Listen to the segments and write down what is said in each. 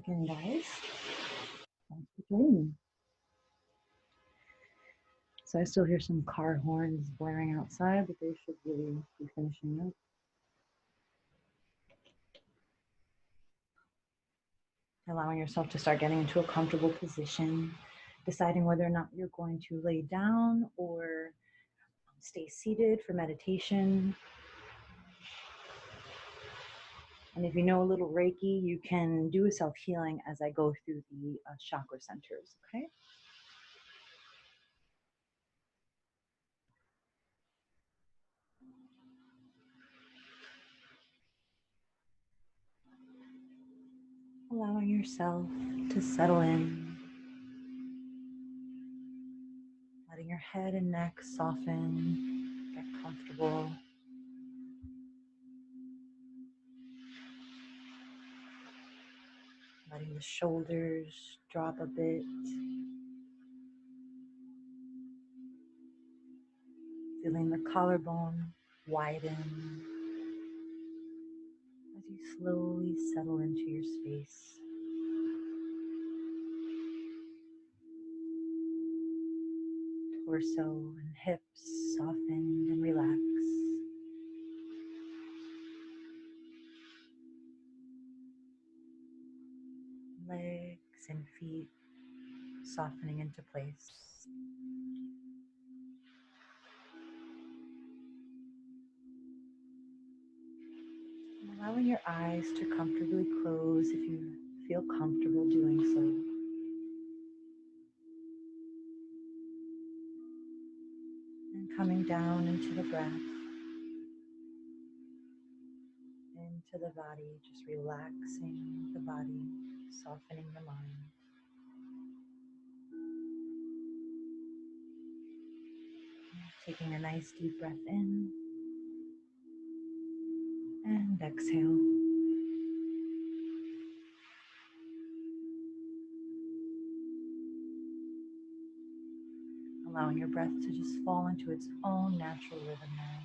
Again, guys. Thanks for joining me. So I still hear some car horns blaring outside, but they should really be finishing up. Allowing yourself to start getting into a comfortable position, deciding whether or not you're going to lay down or stay seated for meditation. And if you know a little Reiki, you can do a self-healing as I go through the chakra centers, okay? Allowing yourself to settle in, letting your head and neck soften, get comfortable. Letting the shoulders drop a bit. Feeling the collarbone widen as you slowly settle into your space. Torso and hips soften and relax. Legs and feet softening into place. Allowing your eyes to comfortably close if you feel comfortable doing so. And coming down into the breath, into the body, just relaxing the body, softening the mind. Taking a nice deep breath in and exhale. Allowing your breath to just fall into its own natural rhythm now.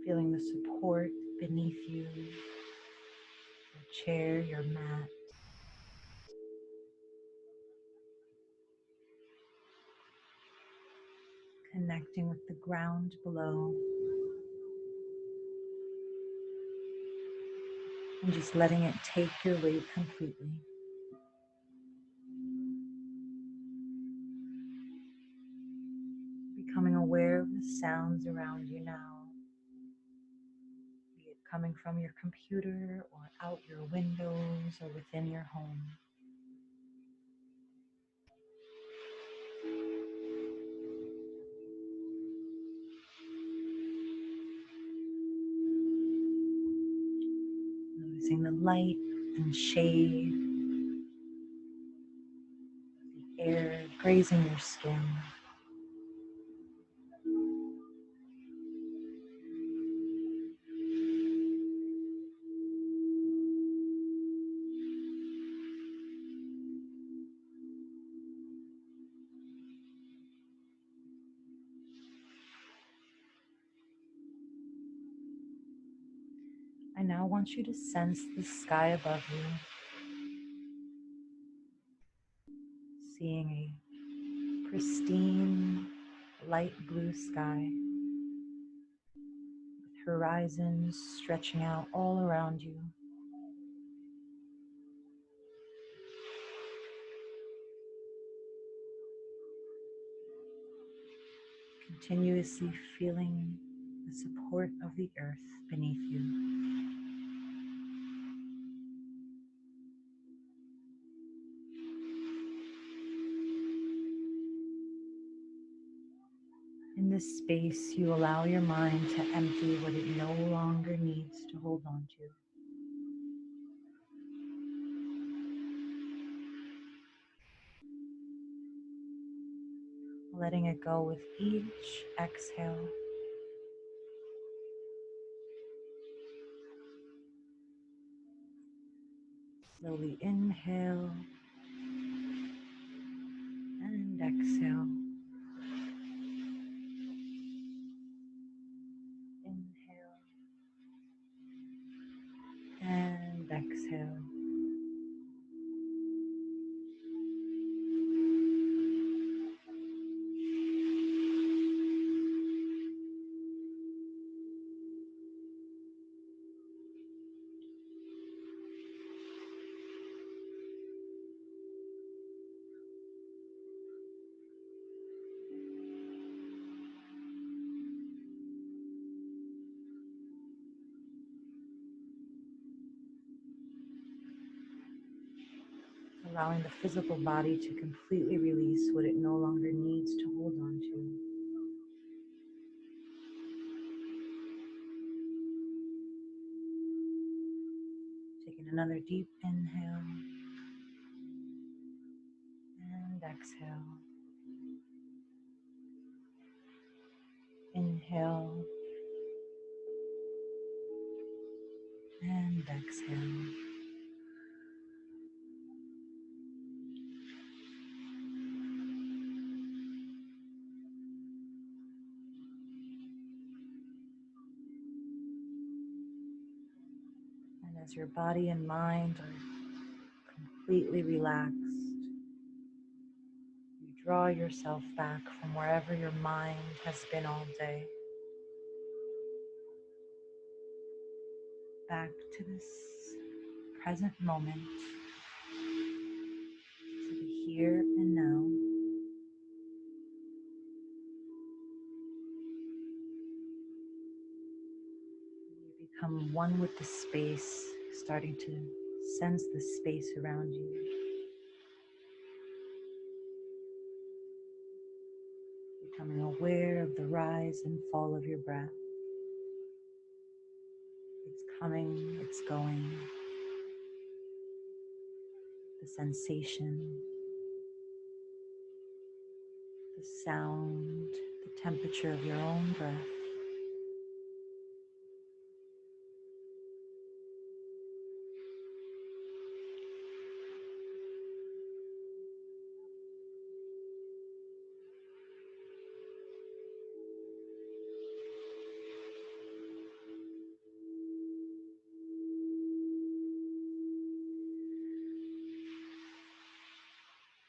Feeling the support beneath you, your chair, your mat. Connecting with the ground below. And just letting it take your weight completely. Becoming aware of the sounds around you now. Be it coming from your computer or out your windows or within your home. Noticing the light and shade, the air grazing your skin. I now want you to sense the sky above you, seeing a pristine, light blue sky with horizons stretching out all around you. Continuously feeling the support of the earth beneath you. In this space, you allow your mind to empty what it no longer needs to hold on to. Letting it go with each exhale. Slowly inhale and exhale. Inhale allowing the physical body to completely release what it no longer needs to hold on to. Taking another deep inhale and exhale. Inhale and exhale. And as your body and mind are completely relaxed, you draw yourself back from wherever your mind has been all day, back to this present moment, to the here and now. You become one with the space, starting to sense the space around you. Becoming aware of the rise and fall of your breath. It's coming, it's going. The sensation, the sound, the temperature of your own breath.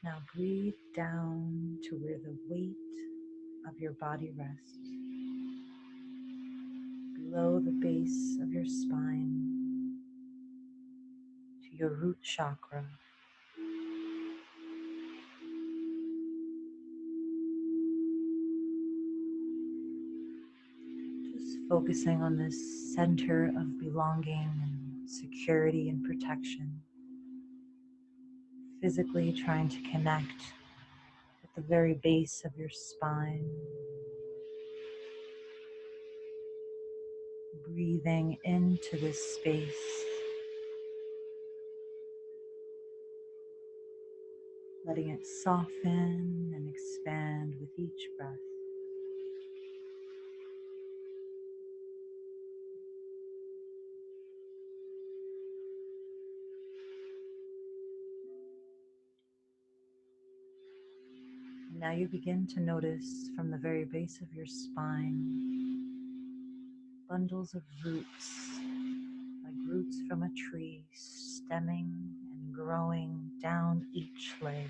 Now breathe down to where the weight of your body rests, below the base of your spine, to your root chakra. Just focusing on this center of belonging and security and protection. Physically trying to connect at the very base of your spine. Breathing into this space. Letting it soften and expand with each breath. And now you begin to notice from the very base of your spine bundles of roots, like roots from a tree, stemming and growing down each leg.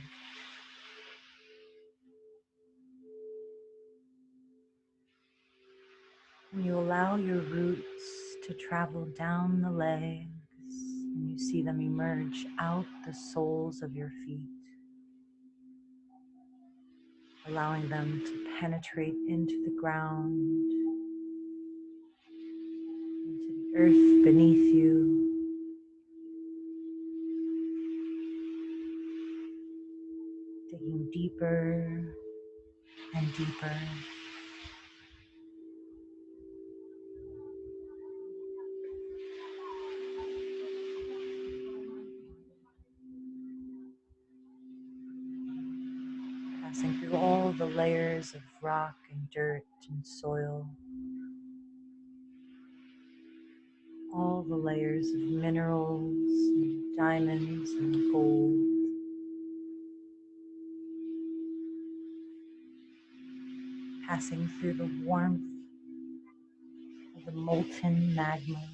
And you allow your roots to travel down the legs, and you see them emerge out the soles of your feet, allowing them to penetrate into the ground, into the earth beneath you, digging deeper and deeper. Passing through all the layers of rock and dirt and soil, all the layers of minerals and diamonds and gold. Passing through the warmth of the molten magma.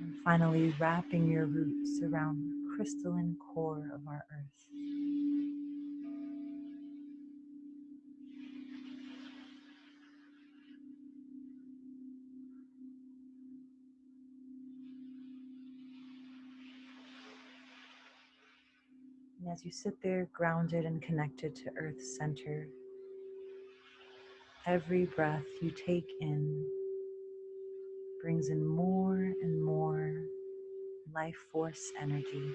And finally wrapping your roots around the crystalline core of our earth. And as you sit there grounded and connected to Earth's center, every breath you take in brings in more and more life force energy.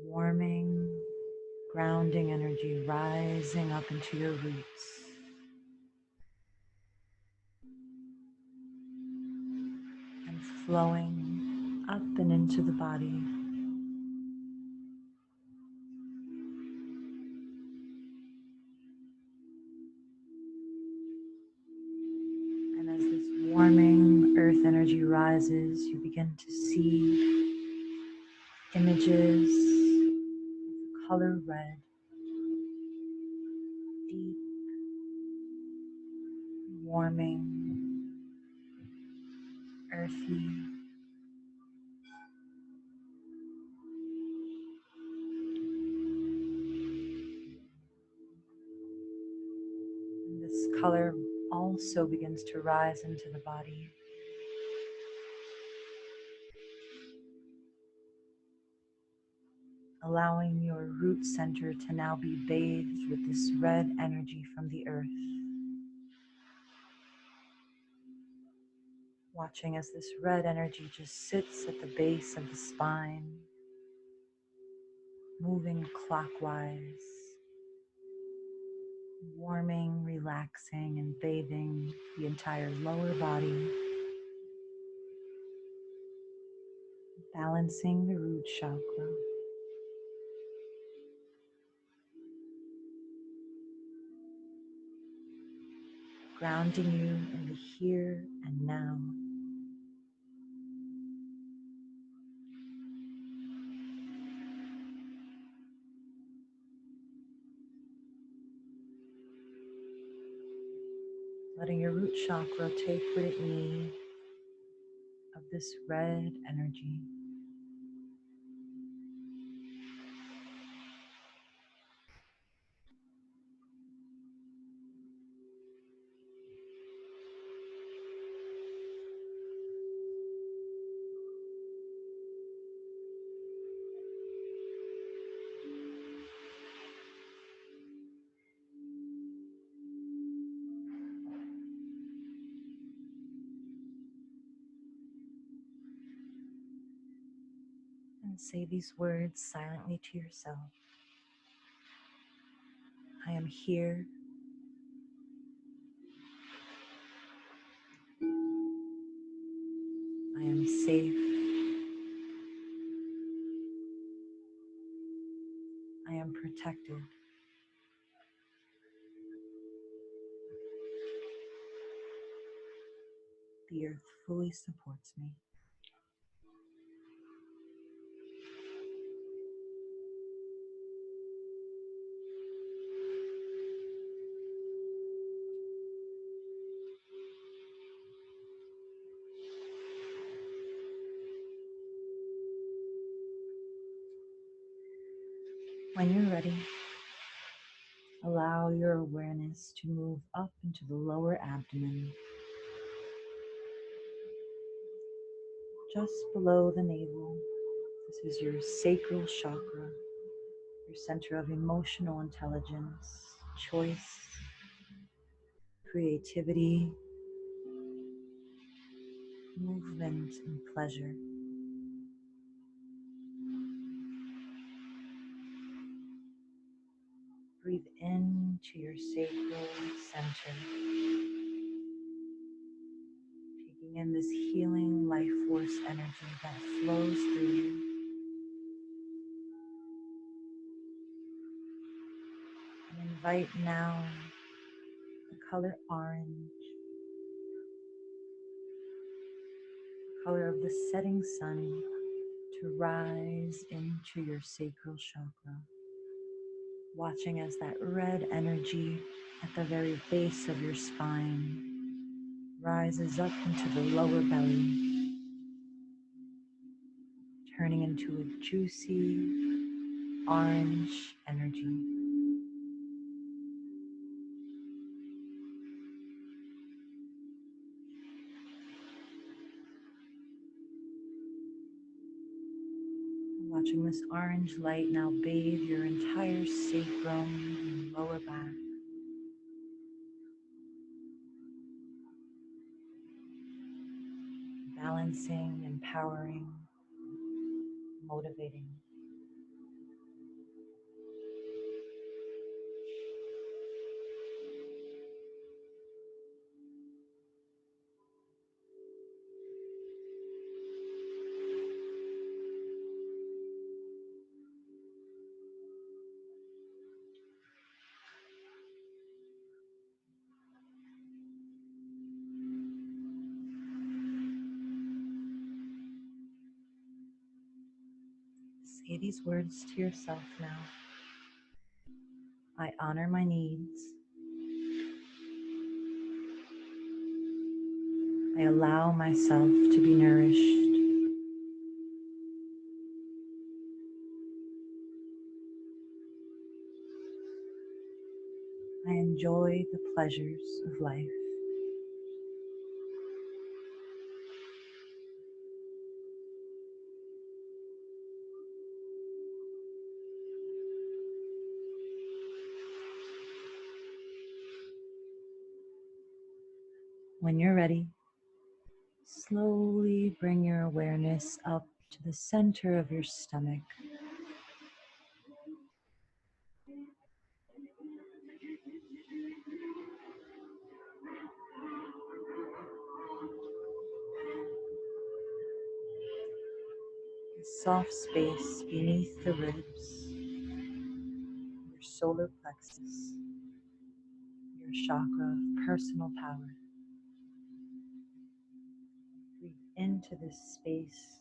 Warming, grounding energy rising up into your roots and flowing up and into the body. And as this warming earth energy rises, you begin to see images of color red, deep, warming, earthy. And this color also begins to rise into the body, allowing your root center to now be bathed with this red energy from the earth. Watching as this red energy just sits at the base of the spine, moving clockwise, warming, relaxing, and bathing the entire lower body, balancing the root chakra, grounding you in the here and now. Letting your root chakra take what it needs of this red energy. And say these words silently to yourself. I am here. I am safe. I am protected. The earth fully supports me. When you're ready, allow your awareness to move up into the lower abdomen, just below the navel. This is your sacral chakra, your center of emotional intelligence, choice, creativity, movement, and pleasure. Breathe into your sacral center, taking in this healing life force energy that flows through you. And invite now the color orange, the color of the setting sun, to rise into your sacral chakra. Watching as that red energy at the very base of your spine rises up into the lower belly, turning into a juicy orange energy. Watching this orange light now bathe your entire sacrum and lower back. balancing, empowering, motivating. Say these words to yourself now. I honor my needs. I allow myself to be nourished. I enjoy the pleasures of life. When you're ready, slowly bring your awareness up to the center of your stomach. The soft space beneath the ribs, your solar plexus, your chakra of personal power. Breathe into this space,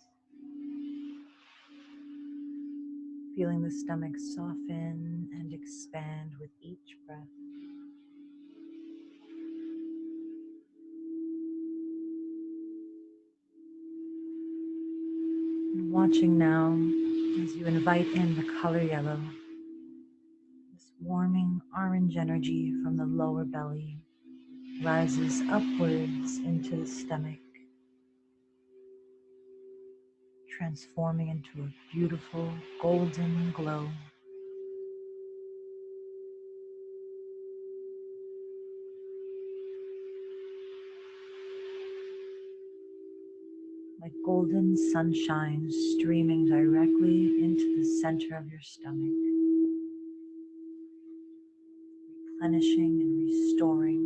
feeling the stomach soften and expand with each breath. And watching now as you invite in the color yellow, this warming orange energy from the lower belly rises upwards into the stomach, transforming into a beautiful golden glow. Like golden sunshine streaming directly into the center of your stomach, replenishing and restoring,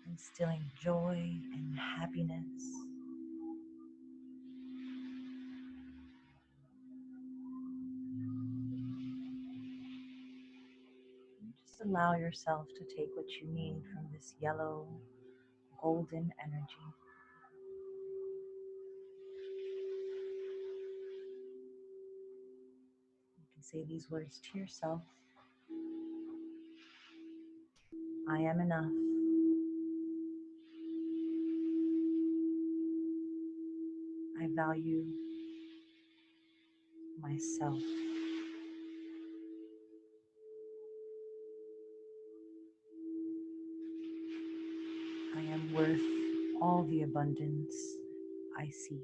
instilling joy and happiness. Just allow yourself to take what you need from this yellow, golden energy. You can say these words to yourself. I am enough. I value myself. I am worth all the abundance I seek.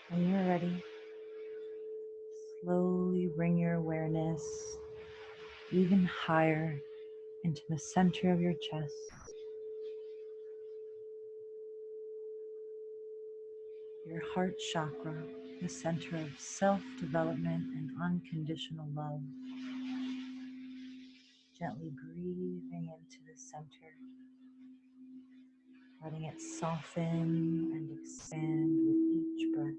When you're ready, slowly bring your awareness even higher into the center of your chest. Your heart chakra, the center of self-development and unconditional love. Gently breathing into the center, letting it soften and expand with each breath.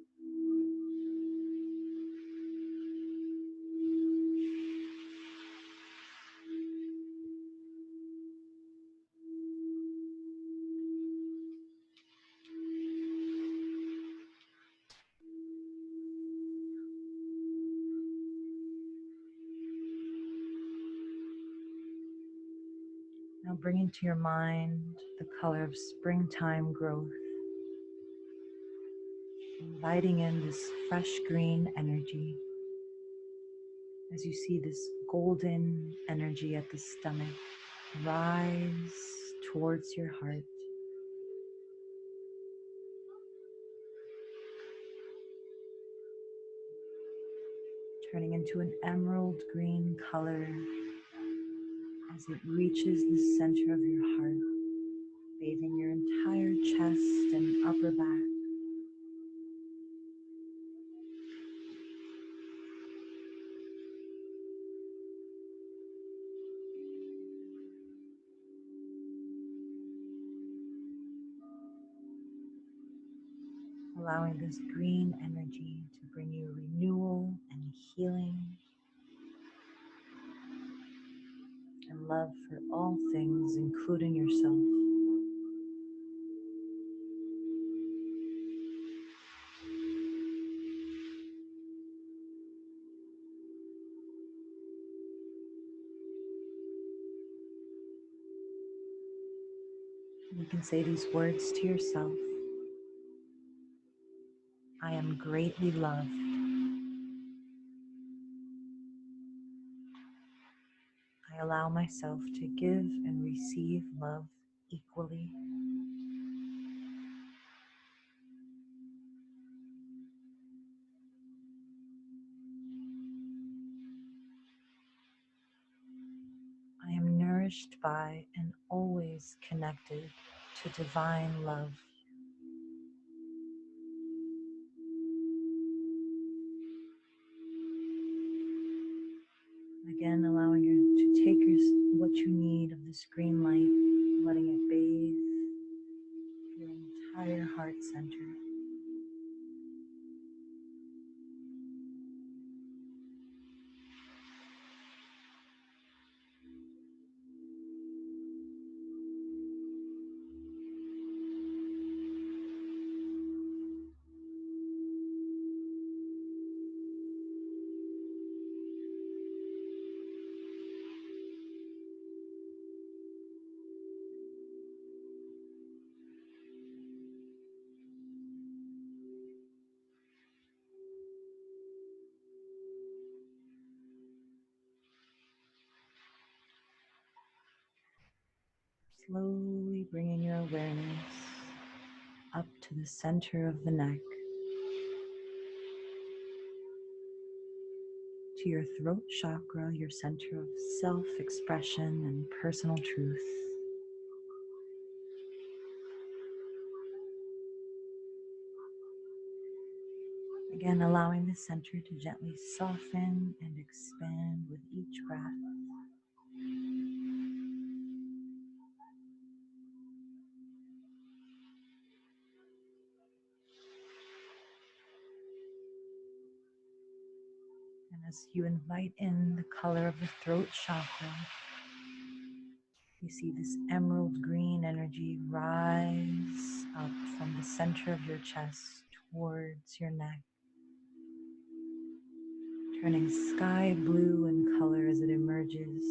bring into your mind the color of springtime growth, inviting in this fresh green energy as you see this golden energy at the stomach rise towards your heart. Turning into an emerald green color as it reaches the center of your heart, bathing your entire chest and upper back. Allowing this green energy to bring you renewal and healing and love for all things, including yourself. You can say these words to yourself. I am greatly loved. I allow myself to give and receive love equally. I am nourished by and always connected to divine love. Again, allowing you to take what you need of this green light, letting it bathe your entire heart center. Slowly bringing your awareness up to the center of the neck, to your throat chakra, your center of self-expression and personal truth. Again, allowing the center to gently soften and expand with each breath. And as you invite in the color of the throat chakra, you see this emerald green energy rise up from the center of your chest towards your neck, turning sky blue in color as it emerges.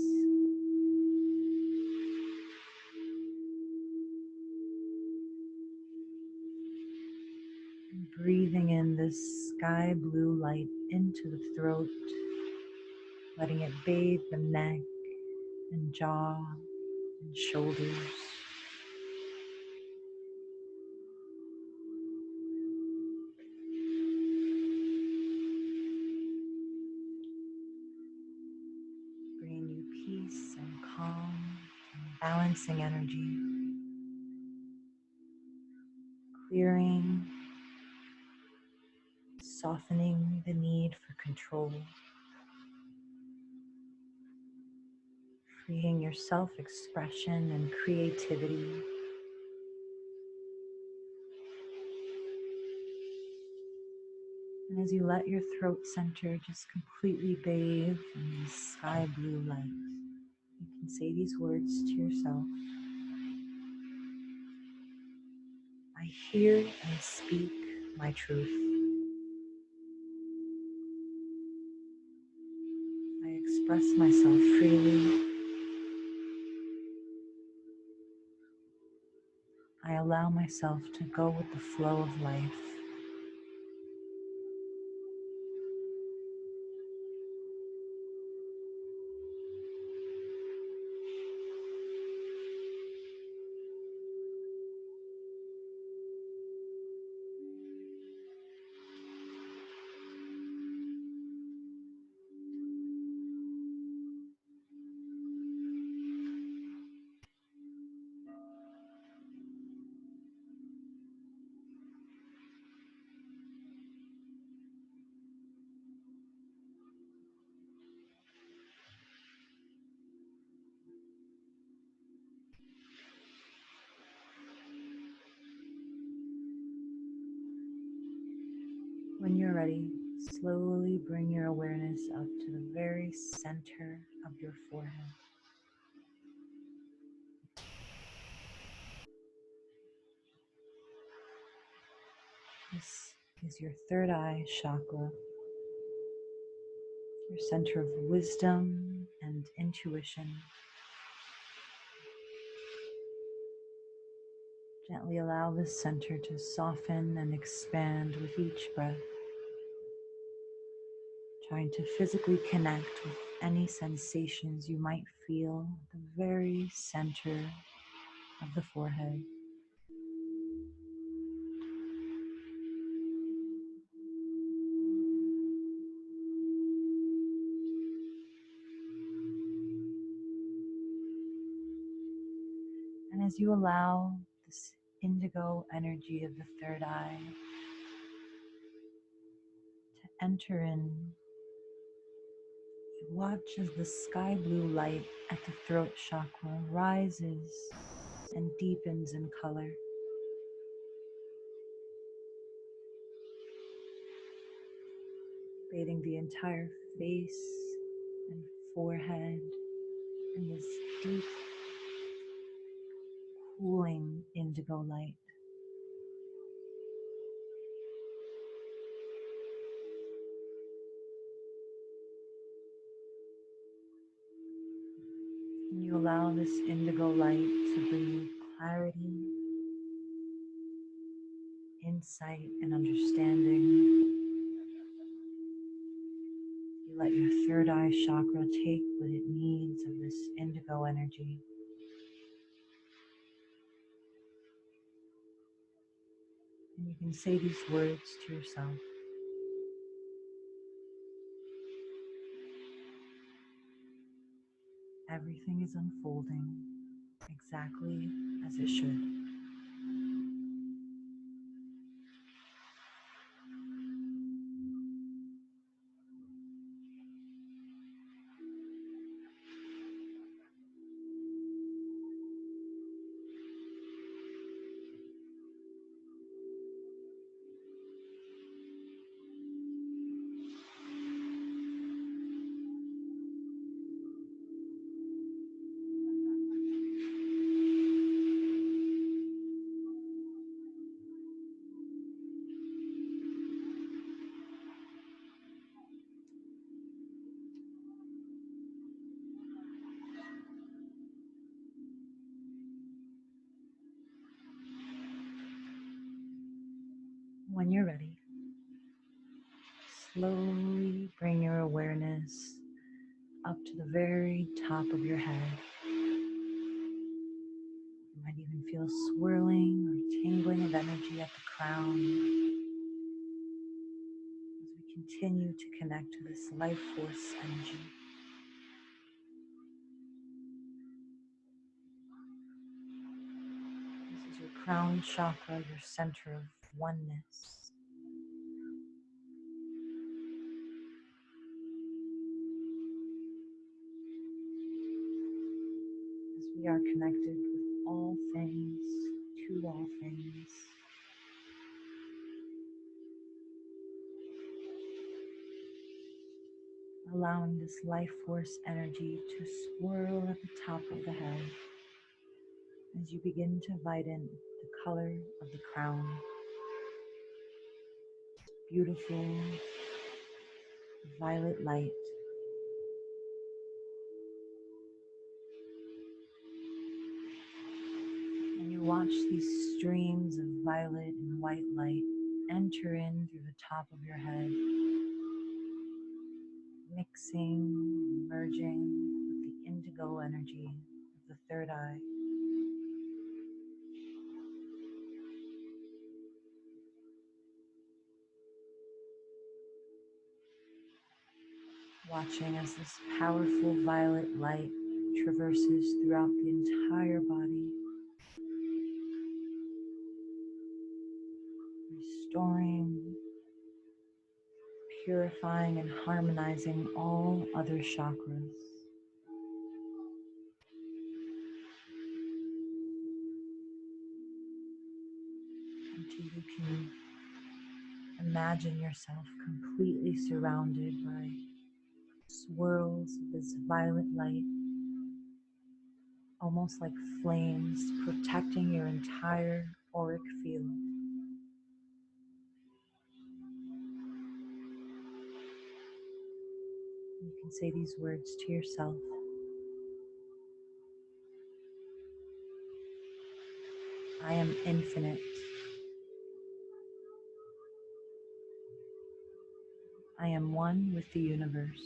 And breathing in this sky blue light into the throat, letting it bathe the neck and jaw and shoulders. Bringing you peace and calm and balancing energy. Clearing, softening the need for control. Freeing your self-expression and creativity. And as you let your throat center just completely bathe in this sky blue light, you can say these words to yourself. I hear and speak my truth. I express myself freely. allow myself to go with the flow of life. When you're ready, slowly bring your awareness up to the very center of your forehead. This is your third eye chakra, your center of wisdom and intuition. Gently allow this center to soften and expand with each breath, trying to physically connect with any sensations you might feel at the very center of the forehead. And as you allow this indigo energy of the third eye to enter in, you watch as the sky blue light at the throat chakra rises and deepens in color, bathing the entire face and forehead in this deep, cooling indigo light. And you allow this indigo light to bring you clarity, insight, and understanding. You let your third eye chakra take what it needs of this indigo energy. And you can say these words to yourself. Everything is unfolding exactly as it should. When you're ready, slowly bring your awareness up to the very top of your head. You might even feel swirling or tingling of energy at the crown as we continue to connect to this life force energy. This is your crown chakra, your center of oneness. As we are connected with all things, to all things. Allowing this life force energy to swirl at the top of the head as you begin to invite in the color of the crown. Beautiful violet light. And you Watch these streams of violet and white light enter in through the top of your head, mixing, merging with the indigo energy of the third eye. Watching as this powerful violet light traverses throughout the entire body, restoring, purifying, and harmonizing all other chakras. Until you can imagine yourself completely surrounded by swirls of this violet light, almost like flames protecting your entire auric field. You can say these words to yourself. I am infinite. I am one with the universe.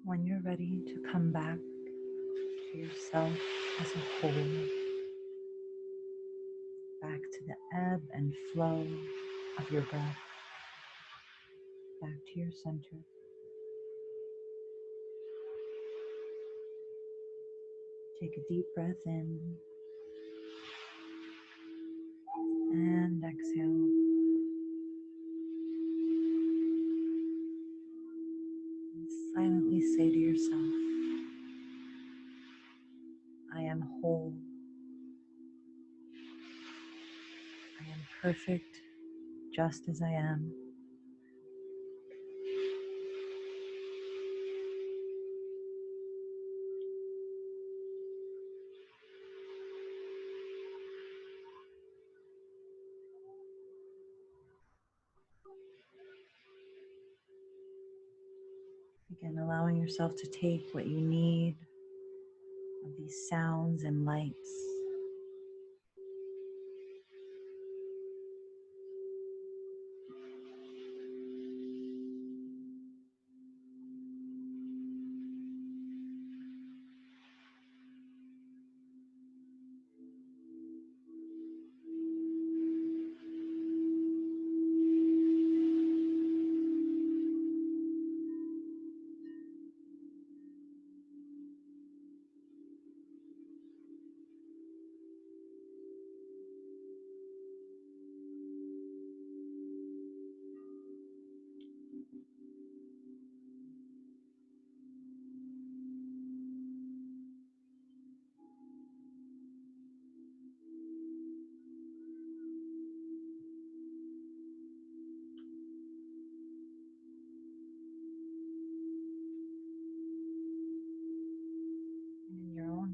When you're ready to come back to yourself as a whole, back to the ebb and flow of your breath, back to your center, take a deep breath in and exhale. And silently say to yourself, I am whole. I am perfect just as I am. Again, allowing yourself to take what you need of these sounds and lights.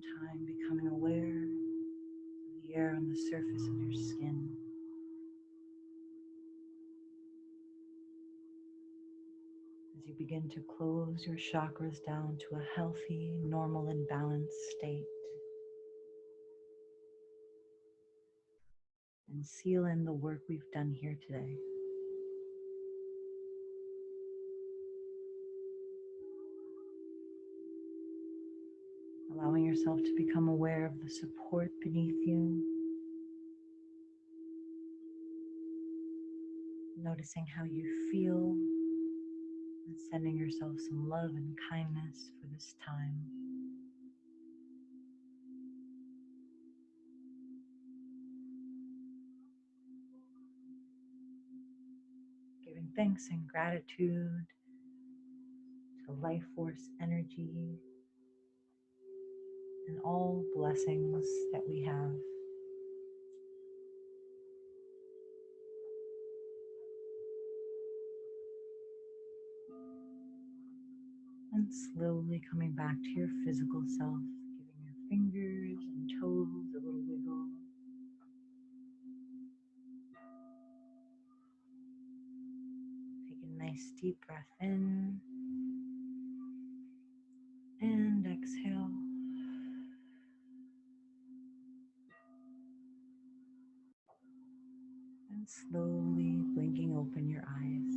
some time becoming aware of the air on the surface of your skin. As you begin to close your chakras down to a healthy, normal, and balanced state. And seal in the work we've done here today. Allowing yourself to become aware of the support beneath you. Noticing how you feel and sending yourself some love and kindness for this time. Giving thanks and gratitude to life force energy and all blessings that we have. And slowly coming back to your physical self, giving your fingers and toes a little wiggle. Take a nice deep breath in and exhale. And slowly blinking open your eyes.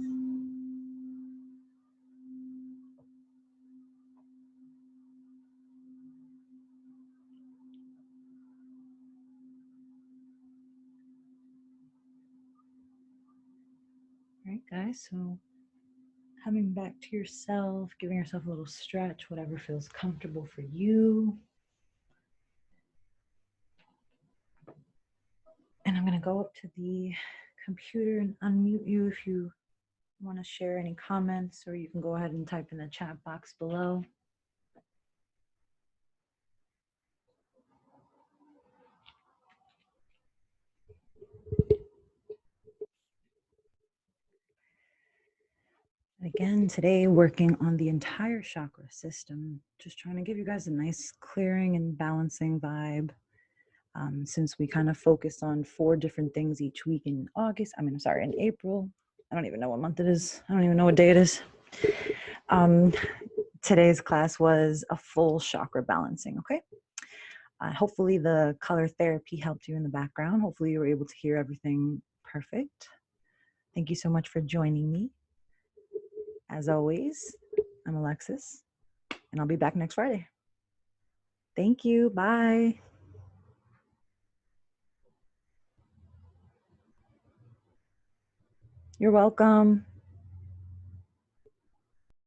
All right, guys, so coming back to yourself, giving yourself a little stretch, whatever feels comfortable for you. And I'm going to go up to the computer and unmute you if you want to share any comments, or you can go ahead and type in the chat box below. Again, today working on the entire chakra system, just trying to give you guys a nice clearing and balancing vibe. Since we kind of focused on 4 different things each week in in April. I don't even know what month it is. I don't even know what day it is. Today's class was a full chakra balancing, okay? Hopefully the color therapy helped you in the background. Hopefully you were able to hear everything perfect. Thank you so much for joining me. As always, I'm Alexis, and I'll be back next Friday. Thank you. Bye. You're welcome.